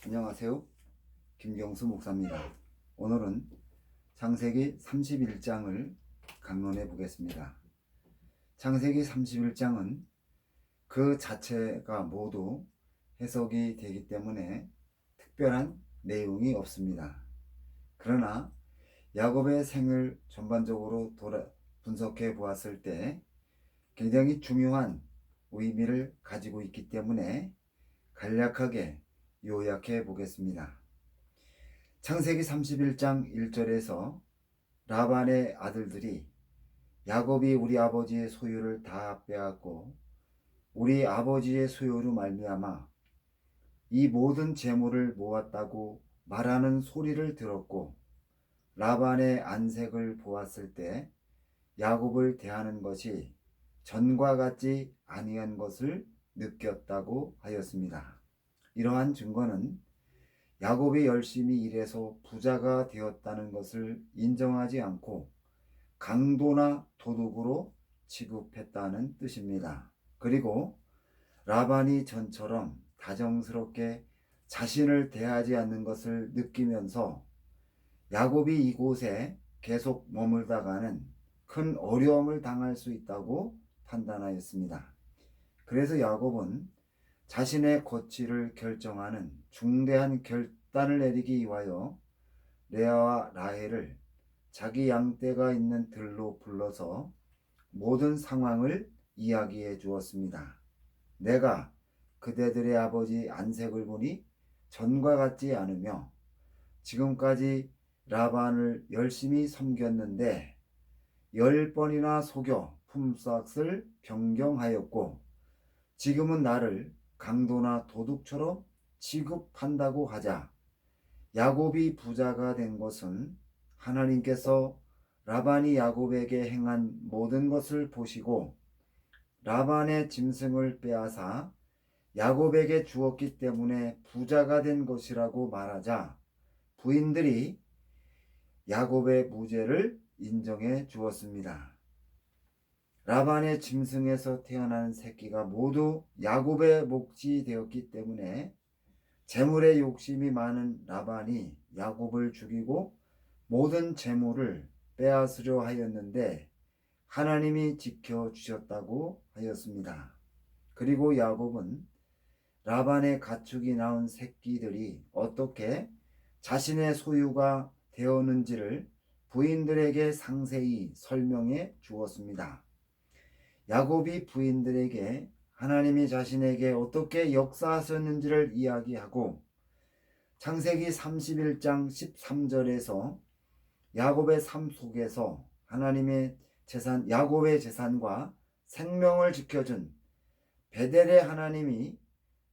안녕하세요. 김경수 목사입니다. 오늘은 창세기 31장을 강론해 보겠습니다. 창세기 31장은 그 자체가 모두 해석이 되기 때문에 특별한 내용이 없습니다. 그러나 야곱의 생을 전반적으로 분석해 보았을 때 굉장히 중요한 의미를 가지고 있기 때문에 간략하게 요약해 보겠습니다. 창세기 31장 1절에서 라반의 아들들이 야곱이 우리 아버지의 소유를 다 빼앗고 우리 아버지의 소유로 말미암아 이 모든 재물을 모았다고 말하는 소리를 들었고 라반의 안색을 보았을 때 야곱을 대하는 것이 전과 같지 아니한 것을 느꼈다고 하였습니다. 이러한 증거는 야곱이 열심히 일해서 부자가 되었다는 것을 인정하지 않고 강도나 도둑으로 취급했다는 뜻입니다. 그리고 라반이 전처럼 다정스럽게 자신을 대하지 않는 것을 느끼면서 야곱이 이곳에 계속 머물다가는 큰 어려움을 당할 수 있다고 판단하였습니다. 그래서 야곱은 자신의 거취를 결정하는 중대한 결단을 내리기 위하여 레아와 라헬을 자기 양떼가 있는 들로 불러서 모든 상황을 이야기해 주었습니다. 내가 그대들의 아버지 안색을 보니 전과 같지 않으며 지금까지 라반을 열심히 섬겼는데 10번이나 속여 품삯을 변경하였고 지금은 나를 강도나 도둑처럼 취급한다고 하자 야곱이 부자가 된 것은 하나님께서 라반이 야곱에게 행한 모든 것을 보시고 라반의 짐승을 빼앗아 야곱에게 주었기 때문에 부자가 된 것이라고 말하자 부인들이 야곱의 무죄를 인정해 주었습니다. 라반의 짐승에서 태어난 새끼가 모두 야곱의 몫이 되었기 때문에 재물에 욕심이 많은 라반이 야곱을 죽이고 모든 재물을 빼앗으려 하였는데 하나님이 지켜주셨다고 하였습니다. 그리고 야곱은 라반의 가축이 낳은 새끼들이 어떻게 자신의 소유가 되었는지를 부인들에게 상세히 설명해 주었습니다. 야곱이 부인들에게 하나님이 자신에게 어떻게 역사하셨는지를 이야기하고 창세기 31장 13절에서 야곱의 삶 속에서 하나님의 재산, 야곱의 재산과 생명을 지켜준 베델의 하나님이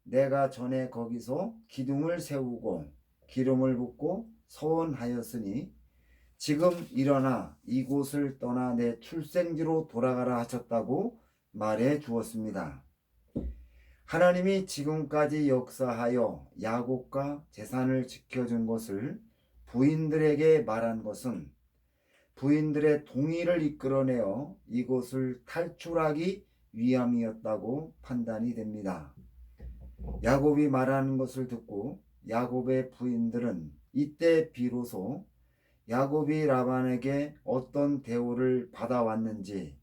내가 전에 거기서 기둥을 세우고 기름을 붓고 서원하였으니 지금 일어나 이곳을 떠나 내 출생지로 돌아가라 하셨다고 말해 주었습니다. 하나님이 지금까지 역사하여 야곱과 재산을 지켜준 것을 부인들에게 말한 것은 부인들의 동의를 이끌어내어 이곳을 탈출하기 위함이었다고 판단이 됩니다. 야곱이 말하는 것을 듣고 야곱의 부인들은 이때 비로소 야곱이 라반에게 어떤 대우를 받아왔는지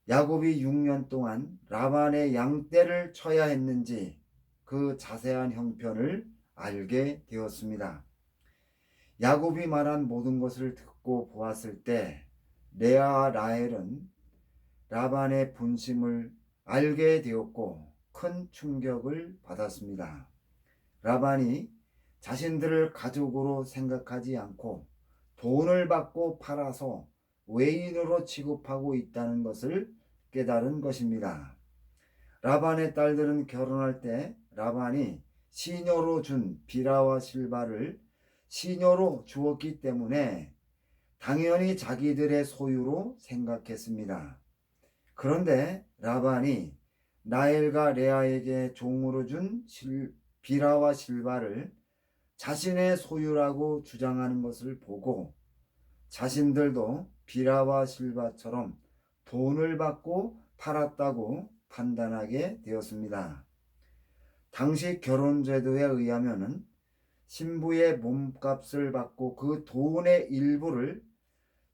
야곱이 6년 동안 라반의 양떼를 쳐야 했는지 그 자세한 형편을 알게 되었습니다. 야곱이 말한 모든 것을 듣고 보았을 때 레아와 라헬은 라반의 본심을 알게 되었고 큰 충격을 받았습니다. 라반이 자신들을 가족으로 생각하지 않고 돈을 받고 팔아서 외인으로 취급하고 있다는 것을 깨달은 것입니다. 라반의 딸들은 결혼할 때 라반이 시녀로 준 비라와 실바를 시녀로 주었기 때문에 당연히 자기들의 소유로 생각했습니다. 그런데 라반이 라헬과 레아에게 종으로 준 비라와 실바를 자신의 소유라고 주장하는 것을 보고 자신들도 비라와 실바처럼 돈을 받고 팔았다고 판단하게 되었습니다. 당시 결혼제도에 의하면은 신부의 몸값을 받고 그 돈의 일부를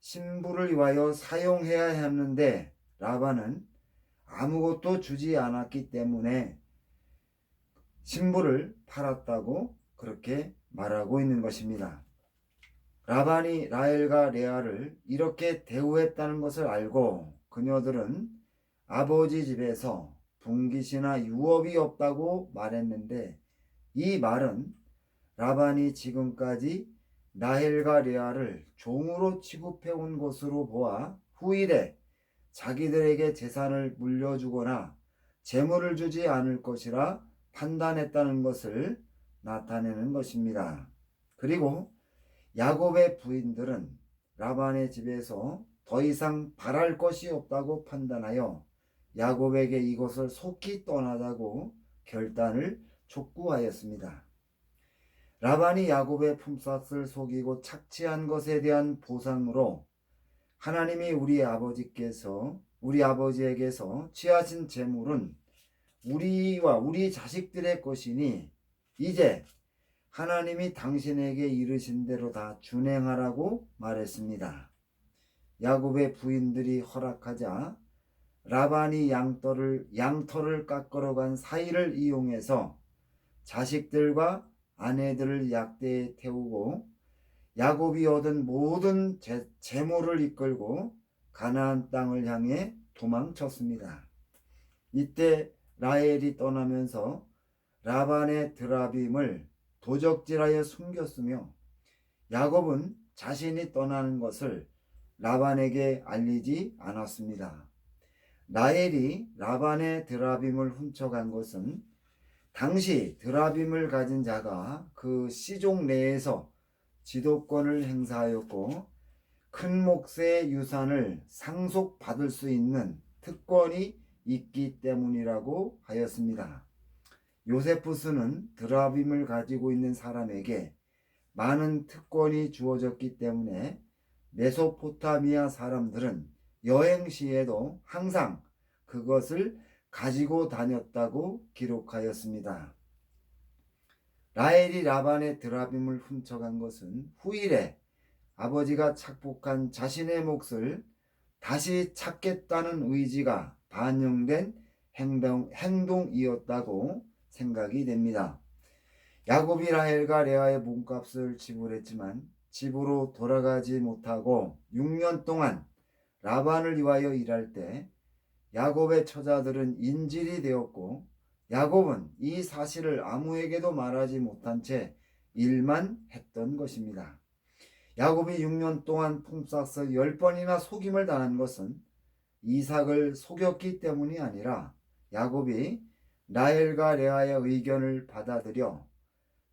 신부를 위하여 사용해야 했는데 라반은 아무것도 주지 않았기 때문에 신부를 팔았다고 그렇게 말하고 있는 것입니다. 라반이 라헬과 레아를 이렇게 대우했다는 것을 알고 그녀들은 아버지 집에서 분깃이나 유업이 없다고 말했는데, 이 말은 라반이 지금까지 라헬과 레아를 종으로 취급해온 것으로 보아 후일에 자기들에게 재산을 물려주거나 재물을 주지 않을 것이라 판단했다는 것을 나타내는 것입니다. 그리고 야곱의 부인들은 라반의 집에서 더 이상 바랄 것이 없다고 판단하여 야곱에게 이것을 속히 떠나자고 결단을 촉구하였습니다. 라반이 야곱의 품삯을 속이고 착취한 것에 대한 보상으로 하나님이 우리 아버지에게서 취하신 재물은 우리와 우리 자식들의 것이니 이제 하나님이 당신에게 이르신 대로 다 준행하라고 말했습니다. 야곱의 부인들이 허락하자 라반이 양털을 깎으러 간 사이를 이용해서 자식들과 아내들을 약대에 태우고 야곱이 얻은 모든 재물을 이끌고 가나안 땅을 향해 도망쳤습니다. 이때 라헬이 떠나면서 라반의 드라빔을 도적질하여 숨겼으며 야곱은 자신이 떠나는 것을 라반에게 알리지 않았습니다. 라헬이 라반의 드라빔을 훔쳐간 것은 당시 드라빔을 가진 자가 그 시종 내에서 지도권을 행사하였고 큰 몫의 유산을 상속받을 수 있는 특권이 있기 때문이라고 하였습니다. 요세푸스는 드라빔을 가지고 있는 사람에게 많은 특권이 주어졌기 때문에 메소포타미아 사람들은 여행 시에도 항상 그것을 가지고 다녔다고 기록하였습니다. 라헬이 라반의 드라빔을 훔쳐간 것은 후일에 아버지가 착복한 자신의 몫을 다시 찾겠다는 의지가 반영된 행동이었다고 생각이 됩니다. 야곱이 라헬과 레아의 몸값을 지불했지만 집으로 돌아가지 못하고 6년 동안 라반을 위하여 일할 때 야곱의 처자들은 인질이 되었고 야곱은 이 사실을 아무에게도 말하지 못한 채 일만 했던 것입니다. 야곱이 6년 동안 품삯을 10번이나 속임을 당한 것은 이삭을 속였기 때문이 아니라 야곱이 라헬과 레아의 의견을 받아들여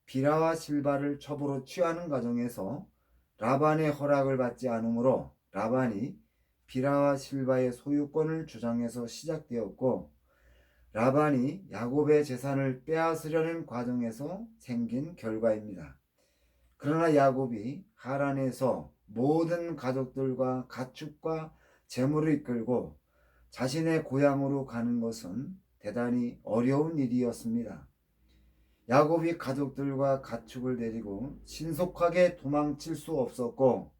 비라와 실바를 첩으로 취하는 과정에서 라반의 허락을 받지 않으므로 라반이 비라와 실바의 소유권을 주장해서 시작되었고 라반이 야곱의 재산을 빼앗으려는 과정에서 생긴 결과입니다. 그러나 야곱이 하란에서 모든 가족들과 가축과 재물을 이끌고 자신의 고향으로 가는 것은 대단히 어려운 일이었습니다. 야곱이 가족들과 가축을 데리고 신속하게 도망칠 수 없었고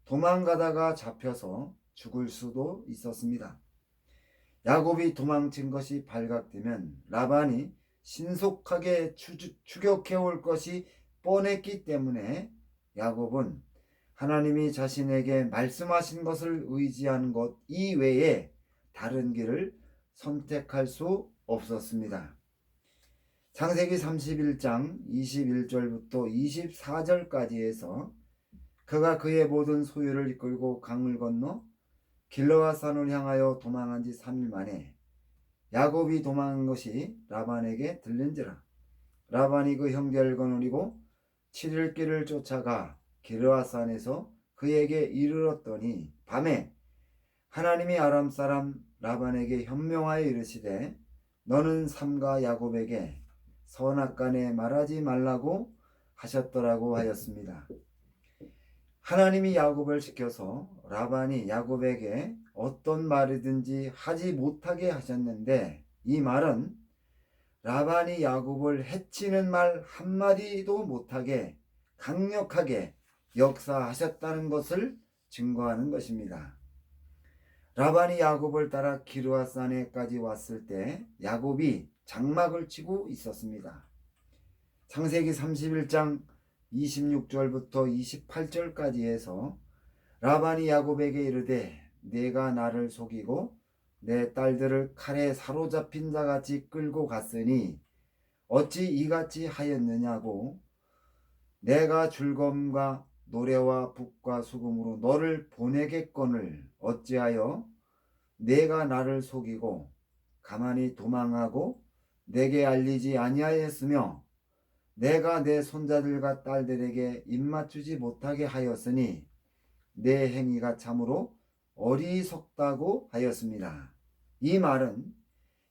도망가다가 잡혀서 죽을 수도 있었습니다. 야곱이 도망친 것이 발각되면 라반이 신속하게 추격해 올 것이 뻔했기 때문에 야곱은 하나님이 자신에게 말씀하신 것을 의지하는 것 이외에 다른 길을 선택할 수 없었습니다. 창세기 31장 21절부터 24절까지에서 그가 그의 모든 소유를 이끌고 강을 건너 길르앗산을 향하여 도망한 지 3일 만에 야곱이 도망한 것이 라반에게 들린지라. 라반이 그 형제를 거느리고 7일 길을 쫓아가 길르앗산에서 그에게 이르렀더니 밤에 하나님이 아람 사람 라반에게 현명하여 이르시되 너는 삼가 야곱에게 선악간에 말하지 말라고 하셨더라고 하였습니다. 하나님이 야곱을 시켜서 라반이 야곱에게 어떤 말이든지 하지 못하게 하셨는데 이 말은 라반이 야곱을 해치는 말 한마디도 못하게 강력하게 역사하셨다는 것을 증거하는 것입니다. 라반이 야곱을 따라 기르앗산에까지 왔을 때 야곱이 장막을 치고 있었습니다. 창세기 31장 26절부터 28절까지 해서 라반이 야곱에게 이르되 내가 나를 속이고 내 딸들을 칼에 사로잡힌 자같이 끌고 갔으니 어찌 이같이 하였느냐고 내가 즐거움과 노래와 북과 수금으로 너를 보내겠거늘 어찌하여 내가 나를 속이고 가만히 도망하고 내게 알리지 아니하였으며 내가 내 손자들과 딸들에게 입맞추지 못하게 하였으니 내 행위가 참으로 어리석다고 하였습니다. 이 말은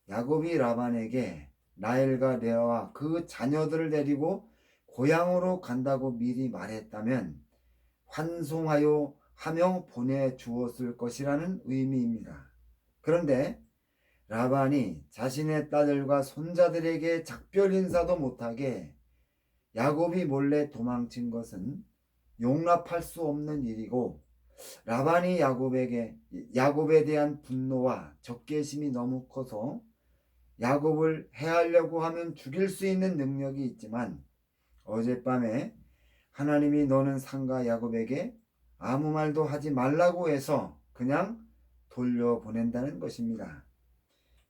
야곱이 라반에게 라헬과 레아와 그 자녀들을 데리고 고향으로 간다고 미리 말했다면 환송하여 하며 보내주었을 것이라는 의미입니다. 그런데 라반이 자신의 딸들과 손자들에게 작별 인사도 못하게 야곱이 몰래 도망친 것은 용납할 수 없는 일이고 라반이 야곱에 대한 분노와 적개심이 너무 커서 야곱을 해하려고 하면 죽일 수 있는 능력이 있지만 어젯밤에 하나님이 너는 상가 야곱에게 아무 말도 하지 말라고 해서 그냥 돌려보낸다는 것입니다.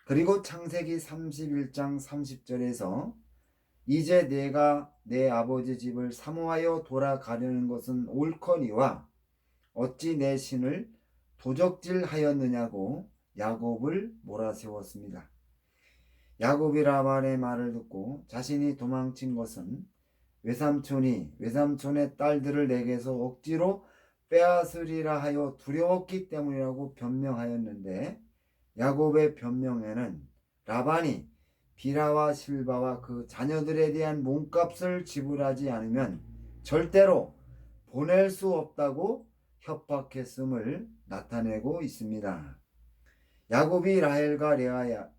그리고 창세기 31장 30절에서 이제 내가 내 아버지 집을 사모하여 돌아가려는 것은 옳거니와 어찌 내 신을 도적질하였느냐고 야곱을 몰아세웠습니다. 야곱이 라반의 말을 듣고 자신이 도망친 것은 외삼촌이 외삼촌의 딸들을 내게서 억지로 빼앗으리라 하여 두려웠기 때문이라고 변명하였는데 야곱의 변명에는 라반이 비라와 실바와 그 자녀들에 대한 몸값을 지불하지 않으면 절대로 보낼 수 없다고 협박했음을 나타내고 있습니다. 야곱이 라헬과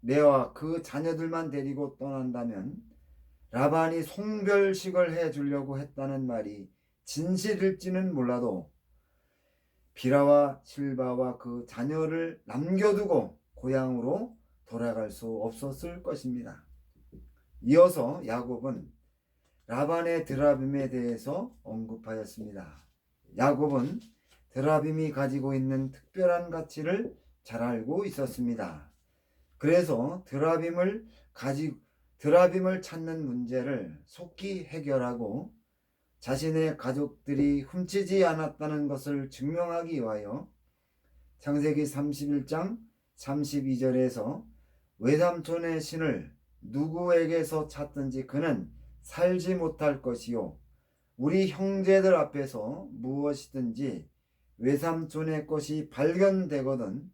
레아와 그 자녀들만 데리고 떠난다면 라반이 송별식을 해주려고 했다는 말이 진실일지는 몰라도 비라와 실바와 그 자녀를 남겨두고 고향으로 돌아갈 수 없었을 것입니다. 이어서 야곱은 라반의 드라빔에 대해서 언급하였습니다. 야곱은 드라빔이 가지고 있는 특별한 가치를 잘 알고 있었습니다. 그래서 드라빔을 찾는 문제를 속히 해결하고 자신의 가족들이 훔치지 않았다는 것을 증명하기 위하여 창세기 31장 32절에서 외삼촌의 신을 누구에게서 찾든지 그는 살지 못할 것이요 우리 형제들 앞에서 무엇이든지 외삼촌의 것이 발견되거든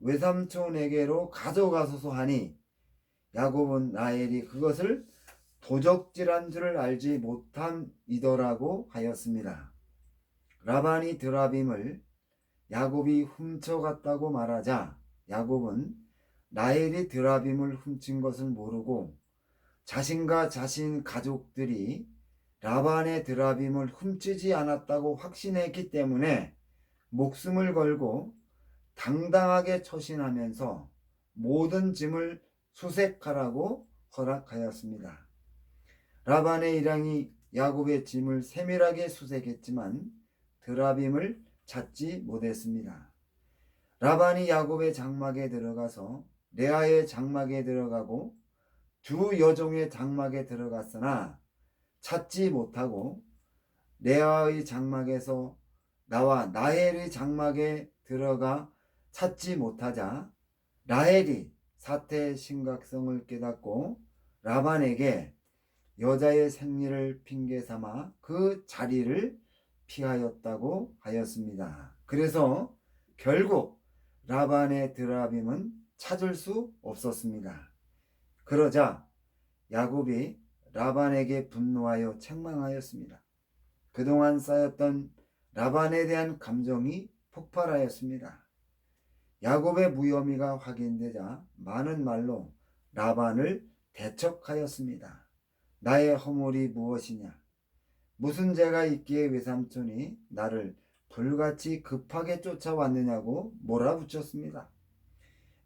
외삼촌에게로 가져가소서 하니 야곱은 라헬이 그것을 도적질한 줄을 알지 못함이더라고 하였습니다. 라반이 드라빔을 야곱이 훔쳐갔다고 말하자 야곱은 라헬이 드라빔을 훔친 것을 모르고 자신과 자신 가족들이 라반의 드라빔을 훔치지 않았다고 확신했기 때문에 목숨을 걸고 당당하게 처신하면서 모든 짐을 수색하라고 허락하였습니다. 라반의 일행이 야곱의 짐을 세밀하게 수색했지만 드라빔을 찾지 못했습니다. 라반이 야곱의 장막에 들어가서 레아의 장막에 들어가고 두 여종의 장막에 들어갔으나 찾지 못하고 레아의 장막에서 나와 라헬의 장막에 들어가 찾지 못하자 라헬이 사태의 심각성을 깨닫고 라반에게 여자의 생리를 핑계 삼아 그 자리를 피하였다고 하였습니다. 그래서 결국 라반의 드라빔은 찾을 수 없었습니다. 그러자 야곱이 라반에게 분노하여 책망하였습니다. 그동안 쌓였던 라반에 대한 감정이 폭발하였습니다. 야곱의 무혐의가 확인되자 많은 말로 라반을 대척하였습니다. 나의 허물이 무엇이냐? 무슨 죄가 있기에 외삼촌이 나를 불같이 급하게 쫓아왔느냐고 몰아붙였습니다.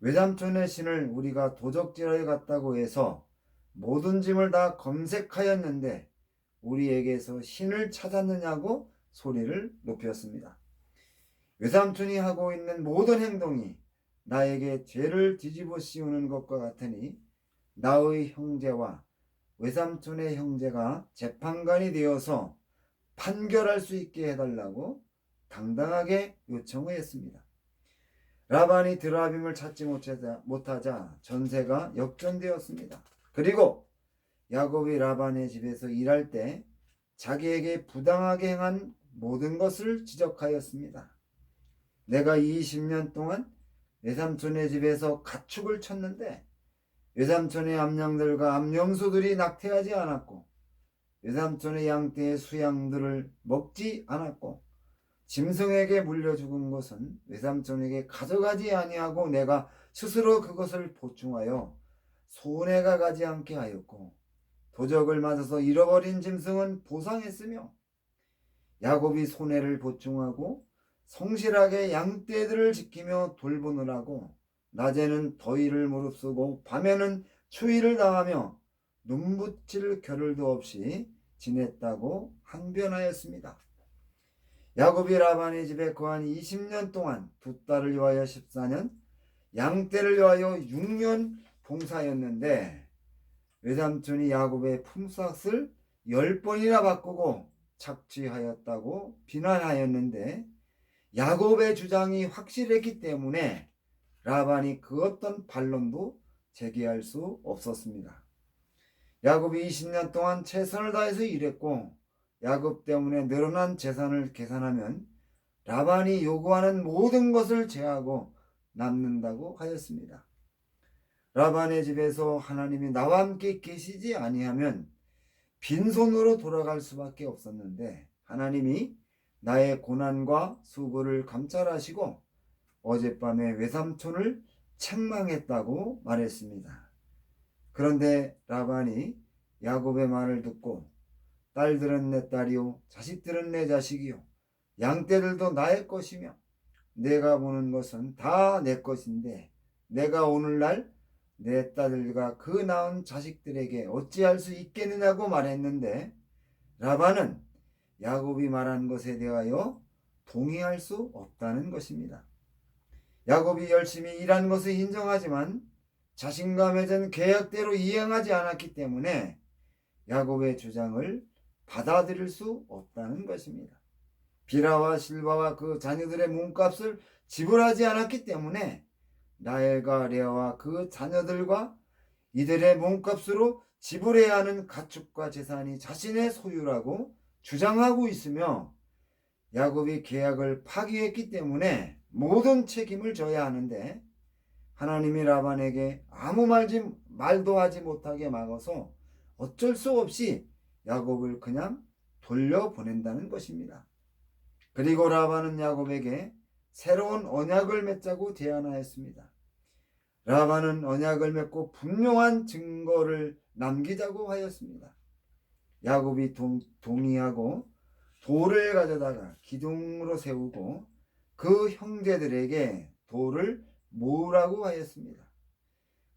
외삼촌의 신을 우리가 도적질하여 갔다고 해서 모든 짐을 다 검색하였는데 우리에게서 신을 찾았느냐고 소리를 높였습니다. 외삼촌이 하고 있는 모든 행동이 나에게 죄를 뒤집어 씌우는 것과 같으니 나의 형제와 외삼촌의 형제가 재판관이 되어서 판결할 수 있게 해달라고 당당하게 요청했습니다. 라반이 드라빔을 찾지 못하자 전세가 역전되었습니다. 그리고 야곱이 라반의 집에서 일할 때 자기에게 부당하게 행한 모든 것을 지적하였습니다. 내가 20년 동안 외삼촌의 집에서 가축을 쳤는데 외삼촌의 암양들과 암염소들이 낙태하지 않았고 외삼촌의 양떼의 수양들을 먹지 않았고 짐승에게 물려 죽은 것은 외삼촌에게 가져가지 아니하고 내가 스스로 그것을 보충하여 손해가 가지 않게 하였고 도적을 맞아서 잃어버린 짐승은 보상했으며 야곱이 손해를 보충하고 성실하게 양떼들을 지키며 돌보느라고 낮에는 더위를 무릅쓰고 밤에는 추위를 당하며 눈붙일 겨를도 없이 지냈다고 항변하였습니다. 야곱이 라반의 집에 거한 20년 동안 두 딸을 위하여 14년, 양떼를 위하여 6년 봉사하였는데 외삼촌이 야곱의 품삯을 10번이나 바꾸고 착취하였다고 비난하였는데 야곱의 주장이 확실했기 때문에 라반이 그 어떤 반론도 제기할 수 없었습니다. 야곱이 20년 동안 최선을 다해서 일했고 야곱 때문에 늘어난 재산을 계산하면 라반이 요구하는 모든 것을 제하고 남는다고 하였습니다. 라반의 집에서 하나님이 나와 함께 계시지 아니하면 빈손으로 돌아갈 수밖에 없었는데 하나님이 나의 고난과 수고를 감찰하시고 어젯밤에 외삼촌을 책망했다고 말했습니다. 그런데 라반이 야곱의 말을 듣고 딸들은 내 딸이요 자식들은 내 자식이요 양떼들도 나의 것이며 내가 보는 것은 다 내 것인데 내가 오늘날 내 딸들과 그 낳은 자식들에게 어찌할 수 있겠느냐고 말했는데 라반은 야곱이 말한 것에 대하여 동의할 수 없다는 것입니다. 야곱이 열심히 일한 것을 인정하지만 자신과 맺은 계약대로 이행하지 않았기 때문에 야곱의 주장을 받아들일 수 없다는 것입니다. 비라와 실바와 그 자녀들의 몸값을 지불하지 않았기 때문에 라헬과 레아와 그 자녀들과 이들의 몸값으로 지불해야 하는 가축과 재산이 자신의 소유라고 주장하고 있으며 야곱이 계약을 파기했기 때문에 모든 책임을 져야 하는데 하나님이 라반에게 아무 말도 하지 못하게 막아서 어쩔 수 없이 야곱을 그냥 돌려보낸다는 것입니다. 그리고 라반은 야곱에게 새로운 언약을 맺자고 제안하였습니다. 라반은 언약을 맺고 분명한 증거를 남기자고 하였습니다. 야곱이 동의하고 돌을 가져다가 기둥으로 세우고 그 형제들에게 돌을 모으라고 하였습니다.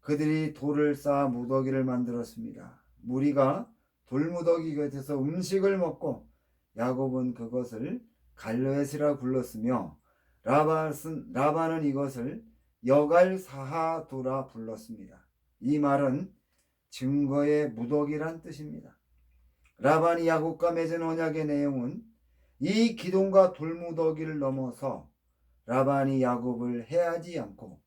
그들이 돌을 쌓아 무더기를 만들었습니다. 무리가 돌무더기 곁에서 음식을 먹고 야곱은 그것을 갈르엣이라 불렀으며 라반은 이것을 여갈사하도라 불렀습니다. 이 말은 증거의 무더기란 뜻입니다. 라반이 야곱과 맺은 언약의 내용은 이 기둥과 돌무더기를 넘어서 라반이 야곱을 해하지 않고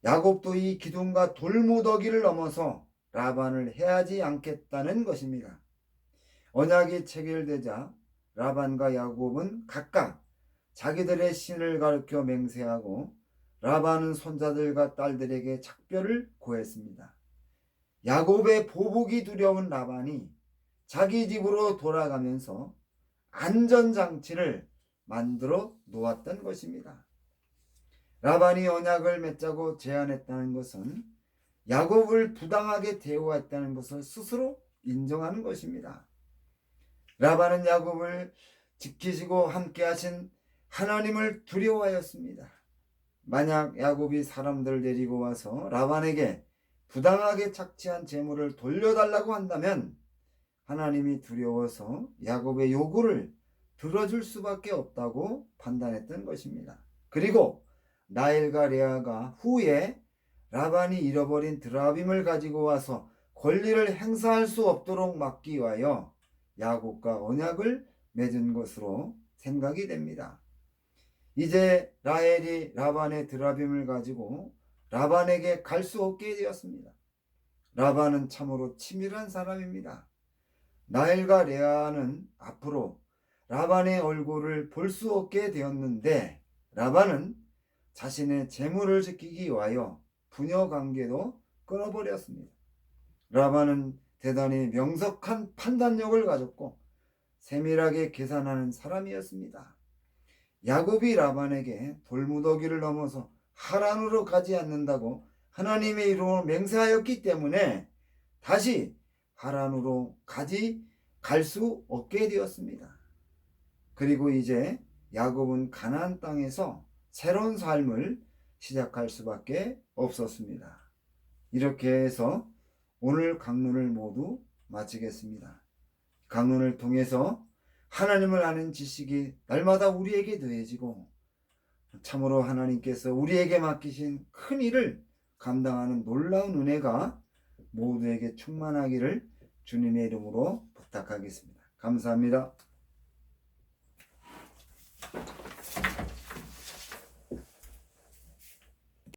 야곱도 이 기둥과 돌무더기를 넘어서 라반을 해하지 않겠다는 것입니다. 언약이 체결되자 라반과 야곱은 각각 자기들의 신을 가르쳐 맹세하고 라반은 손자들과 딸들에게 작별을 고했습니다. 야곱의 보복이 두려운 라반이 자기 집으로 돌아가면서 안전장치를 만들어 놓았던 것입니다. 라반이 언약을 맺자고 제안했다는 것은 야곱을 부당하게 대우했다는 것을 스스로 인정하는 것입니다. 라반은 야곱을 지키시고 함께 하신 하나님을 두려워하였습니다. 만약 야곱이 사람들을 데리고 와서 라반에게 부당하게 착취한 재물을 돌려달라고 한다면 하나님이 두려워서 야곱의 요구를 들어줄 수밖에 없다고 판단했던 것입니다. 그리고 라헬과 레아가 후에 라반이 잃어버린 드라빔을 가지고 와서 권리를 행사할 수 없도록 막기 위하여 야곱과 언약을 맺은 것으로 생각이 됩니다. 이제 라헬이 라반의 드라빔을 가지고 라반에게 갈 수 없게 되었습니다. 라반은 참으로 치밀한 사람입니다. 라헬과 레아는 앞으로 라반의 얼굴을 볼 수 없게 되었는데 라반은 자신의 재물을 지키기 위하여 부녀 관계도 끊어버렸습니다. 라반은 대단히 명석한 판단력을 가졌고 세밀하게 계산하는 사람이었습니다. 야곱이 라반에게 돌무더기를 넘어서 하란으로 가지 않는다고 하나님의 이름으로 맹세하였기 때문에 다시 하란으로 갈 수 없게 되었습니다. 그리고 이제 야곱은 가나안 땅에서 새로운 삶을 시작할 수밖에 없었습니다. 이렇게 해서 오늘 강론을 모두 마치겠습니다. 강론을 통해서 하나님을 아는 지식이 날마다 우리에게 더해지고 참으로 하나님께서 우리에게 맡기신 큰 일을 감당하는 놀라운 은혜가 모두에게 충만하기를 주님의 이름으로 부탁하겠습니다. 감사합니다.